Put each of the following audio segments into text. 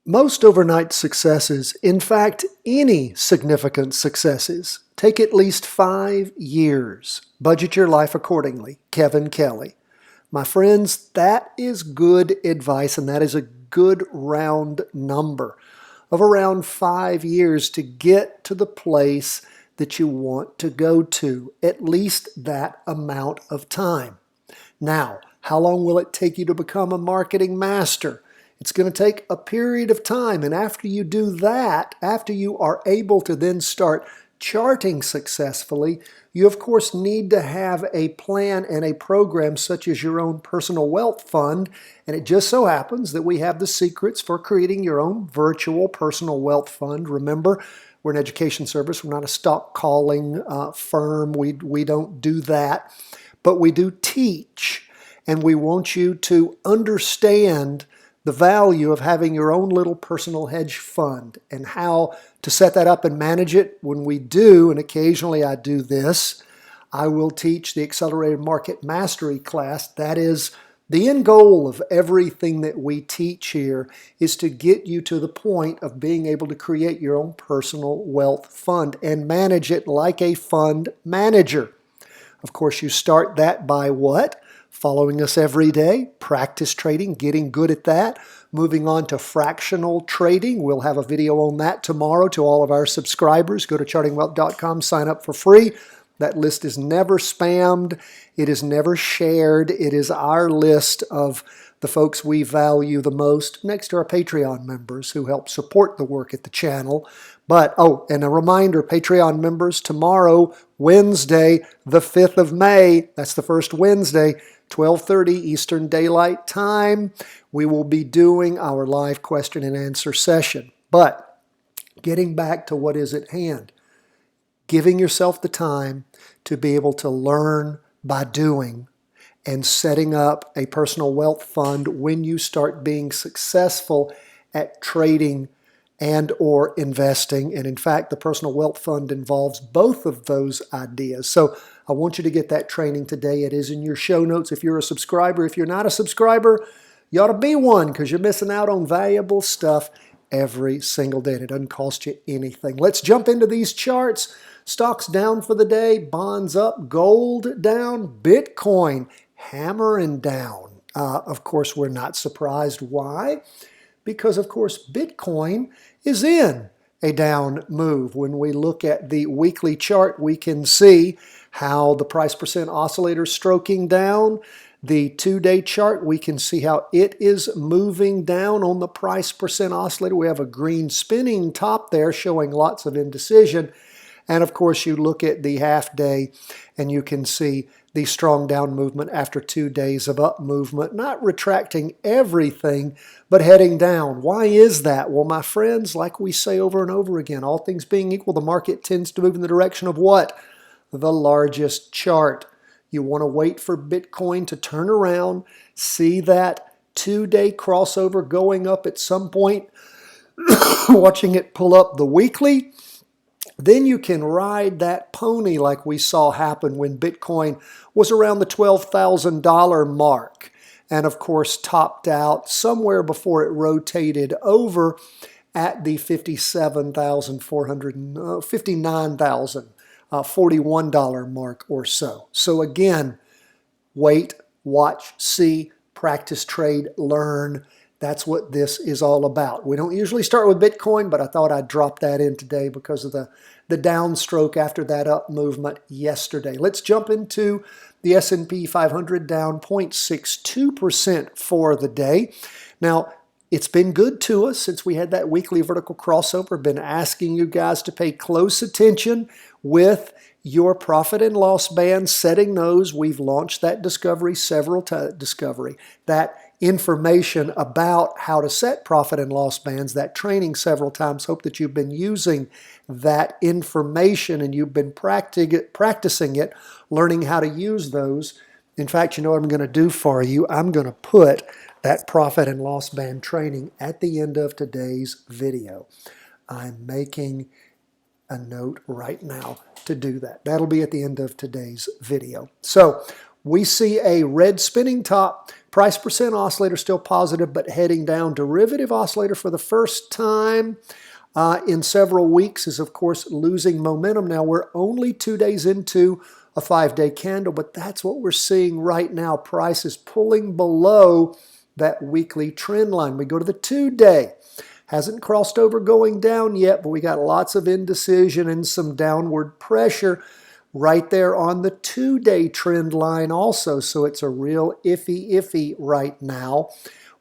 Most overnight successes, in fact, any significant successes, take at least 5 years. Budget your life accordingly. Kevin Kelly. My friends, that is good advice, and that is a good round number of around 5 years to get to the place that you want to go to, at least that amount of time. Now, how long will it take you to become a marketing master? It's going to take a period of time, and after you do that, after you are able to then start charting successfully, you of course need to have a plan and a program such as your own personal wealth fund, and it just so happens that we have the secrets for creating your own virtual personal wealth fund. Remember, we're an education service. We're not a stock calling firm. We don't do that, but we do teach, and we want you to understand the value of having your own little personal hedge fund and how to set that up and manage it. When we do, and occasionally I do this, I will teach the Accelerated Market Mastery class. That is the end goal of everything that we teach here, is to get you to the point of being able to create your own personal wealth fund and manage it like a fund manager. Of course, you start that by what? Following us every day, practice trading, getting good at that. Moving on to fractional trading. We'll have a video on that tomorrow to all of our subscribers. Go to chartingwealth.com, sign up for free. That list is never spammed. It is never shared. It is our list of the folks we value the most, next to our Patreon members who help support the work at the channel. But, and a reminder, Patreon members, tomorrow, Wednesday, the 5th of May, that's the first Wednesday, 12:30 Eastern Daylight Time, we will be doing our live question and answer session. But getting back to what is at hand, giving yourself the time to be able to learn by doing and setting up a personal wealth fund when you start being successful at trading and or investing. And in fact, the personal wealth fund involves both of those ideas. So I want you to get that training today. It is in your show notes if you're a subscriber. If you're not a subscriber, you ought to be one, because you're missing out on valuable stuff every single day. And it doesn't cost you anything. Let's jump into these charts. Stocks down for the day, bonds up, gold down, Bitcoin hammering down. Of course, we're not surprised. Why? Because, of course, Bitcoin is in a down move. When we look at the weekly chart, we can see how the price percent oscillator is stroking down. The 2-day chart, we can see how it is moving down on the price percent oscillator. We have a green spinning top there showing lots of indecision. And of course, you look at the half day and you can see the strong down movement after 2 days of up movement, not retracting everything, but heading down. Why is that? Well, my friends, like we say over and over again, all things being equal, the market tends to move in the direction of what? The largest chart. You want to wait for Bitcoin to turn around, see that 2-day crossover going up at some point, watching it pull up the weekly. Then you can ride that pony like we saw happen when Bitcoin was around the $12,000 mark, and of course topped out somewhere before it rotated over at the $59,041 mark or so. So again, wait, watch, see, practice, trade, learn. That's what this is all about. We don't usually start with Bitcoin, but I thought I'd drop that in today because of the downstroke after that up movement yesterday. Let's jump into the S&P 500, down 0.62% for the day. Now, it's been good to us since we had that weekly vertical crossover. Been asking you guys to pay close attention with your profit and loss bands, setting those. We've launched that discovery several times. That information about how to set profit and loss bands, that training several times. Hope that you've been using that information and you've been practicing it, learning how to use those. In fact, you know what I'm going to do for you? I'm going to put that profit and loss band training at the end of today's video. I'm making a note right now to do that. That'll be at the end of today's video. So we see a red spinning top, Price percent oscillator still positive, but heading down. Derivative oscillator for the first time in several weeks is, of course, losing momentum. Now, we're only 2 days into a 5-day candle, but that's what we're seeing right now. Price is pulling below that weekly trend line. We go to the 2-day. Hasn't crossed over going down yet, but we got lots of indecision and some downward pressure right there on the 2-day trend line also. So it's a real iffy right now.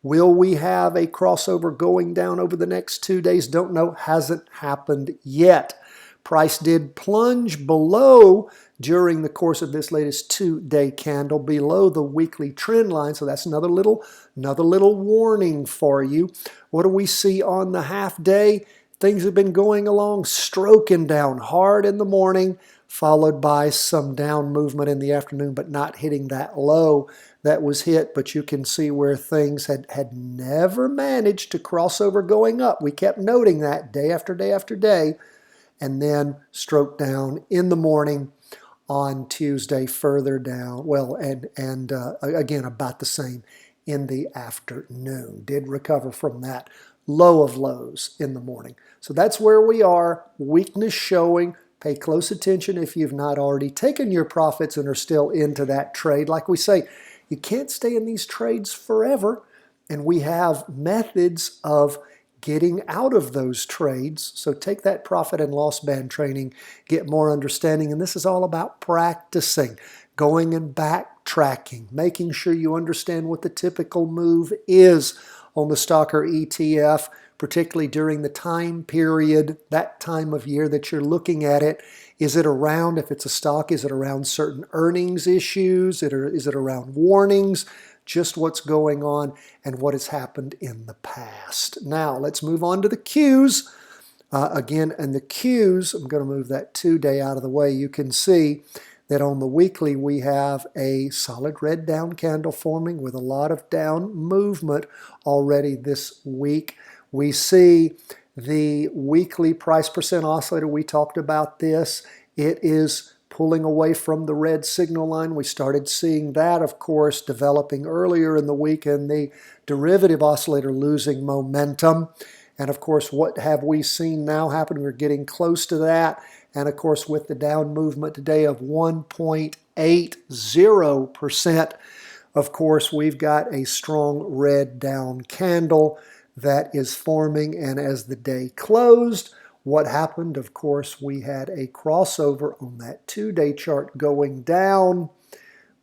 Will we have a crossover going down over the next 2 days? Don't know. Hasn't happened yet. Price did plunge below during the course of this latest 2-day candle, below the weekly trend line. So that's another little warning for you. What do we see on the half day? Things have been going along, stroking down hard in the morning, followed by some down movement in the afternoon, but not hitting that low that was hit. But you can see where things had never managed to cross over going up. We kept noting that day after day after day, and then stroke down in the morning on Tuesday, further down. Well, and again, about the same in the afternoon. Did recover from that low of lows in the morning. So that's where we are. Weakness showing. Pay close attention if you've not already taken your profits and are still into that trade. Like we say, you can't stay in these trades forever, and we have methods of getting out of those trades. So take that profit and loss band training, get more understanding, and this is all about practicing, going and backtracking, making sure you understand what the typical move is on the stock or ETF, particularly during the time period, that time of year that you're looking at it. Is it around, if it's a stock, is it around certain earnings issues? Is it around warnings? Just what's going on and what has happened in the past. Now, let's move on to the Qs. Again, and the Qs, I'm going to move that 2-day out of the way. You can see that on the weekly we have a solid red down candle forming with a lot of down movement already this week. We see the weekly price percent oscillator. We talked about this. It is pulling away from the red signal line. We started seeing that, of course, developing earlier in the week, and the derivative oscillator losing momentum. And of course, what have we seen now happen? We're getting close to that. And of course, with the down movement today of 1.80%, of course, we've got a strong red down candle that is forming. And as the day closed, what happened? Of course, we had a crossover on that 2-day chart going down,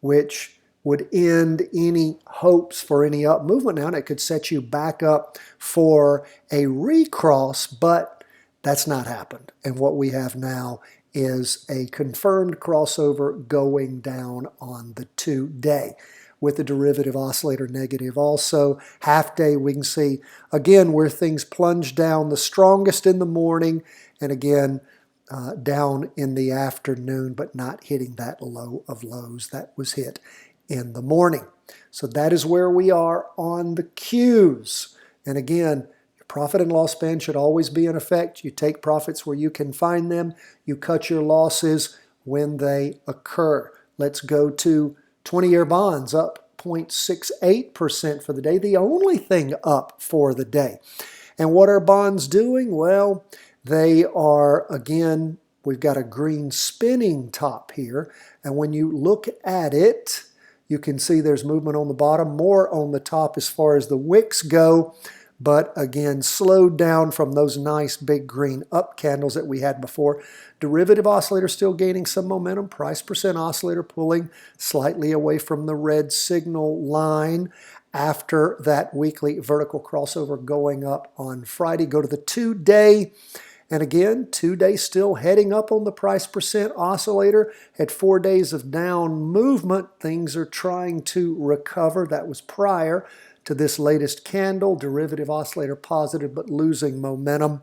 which would end any hopes for any up movement now, and it could set you back up for a recross, but that's not happened. And what we have now is a confirmed crossover going down on the 2-day with the derivative oscillator negative. Also, half day, we can see again where things plunge down the strongest in the morning, and again down in the afternoon, but not hitting that low of lows that was hit in the morning. So that is where we are on the Qs. And again, your profit and loss band should always be in effect. You take profits where you can find them. You cut your losses when they occur. Let's go to 20-year bonds, up 0.68% for the day, the only thing up for the day. And what are bonds doing? Well, they are, again, we've got a green spinning top here. And when you look at it, you can see there's movement on the bottom, more on the top as far as the wicks go. But again, slowed down from those nice big green up candles that we had before. Derivative oscillator still gaining some momentum. Price percent oscillator pulling slightly away from the red signal line after that weekly vertical crossover going up on Friday. Go to the 2-day. And again, 2-day still heading up on the price percent oscillator. Had 4 days of down movement. Things are trying to recover. That was prior to this latest candle. Derivative oscillator positive but losing momentum.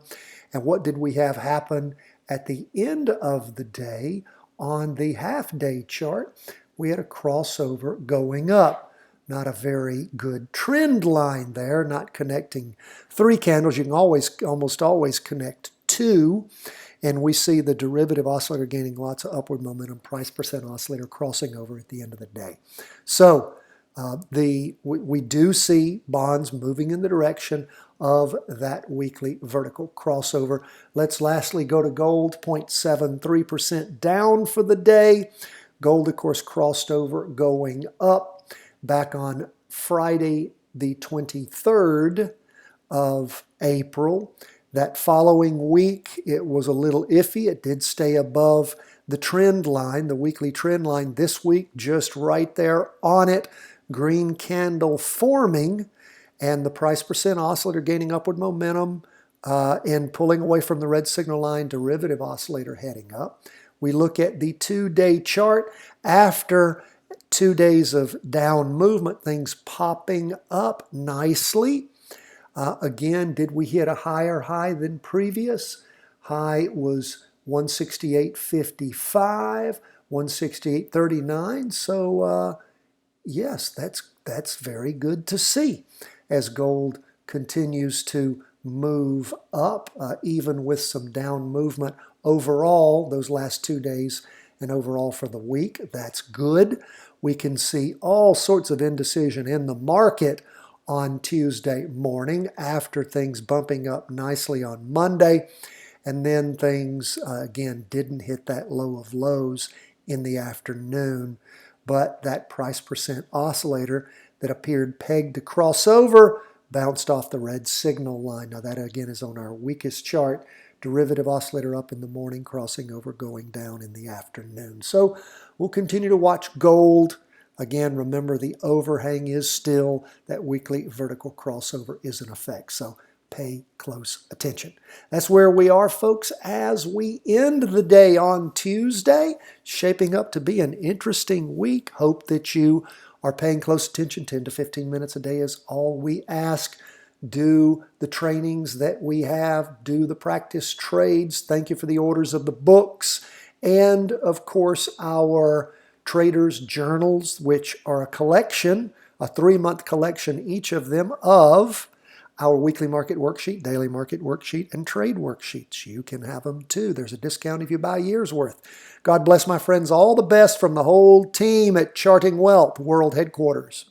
And what did we have happen at the end of the day? On the half-day chart, we had a crossover going up. Not a very good trend line there, not connecting 3 candles. You can almost always connect 2. And we see the derivative oscillator gaining lots of upward momentum, price percent oscillator crossing over at the end of the day. So We do see bonds moving in the direction of that weekly vertical crossover. Let's lastly go to gold, 0.73% down for the day. Gold, of course, crossed over going up back on Friday, the 23rd of April. That following week, it was a little iffy. It did stay above the trend line, the weekly trend line. This week, just right there on it, green candle forming, and the price percent oscillator gaining upward momentum and pulling away from the red signal line, derivative oscillator heading up. We look at the 2-day chart. After 2 days of down movement, things popping up nicely. Again, did we hit a higher high than previous? High was 168.55, 168.39. So yes, that's very good to see as gold continues to move up, even with some down movement overall those last 2 days and overall for the week. That's good. We can see all sorts of indecision in the market on Tuesday morning after things bumping up nicely on Monday. And then things, again, didn't hit that low of lows in the afternoon. But that price percent oscillator that appeared pegged to cross over bounced off the red signal line. Now that again is on our weakest chart. Derivative oscillator up in the morning, crossing over, going down in the afternoon. So we'll continue to watch gold. Again, remember the overhang is still, that weekly vertical crossover is in effect. So pay close attention. That's where we are, folks, as we end the day on Tuesday. Shaping up to be an interesting week. Hope that you are paying close attention. 10 to 15 minutes a day is all we ask. Do the trainings that we have. Do the practice trades. Thank you for the orders of the books. And, of course, our Traders Journals, which are a collection, a 3-month collection, each of them, of our weekly market worksheet, daily market worksheet, and trade worksheets. You can have them too. There's a discount if you buy a year's worth. God bless, my friends. All the best from the whole team at Charting Wealth World Headquarters.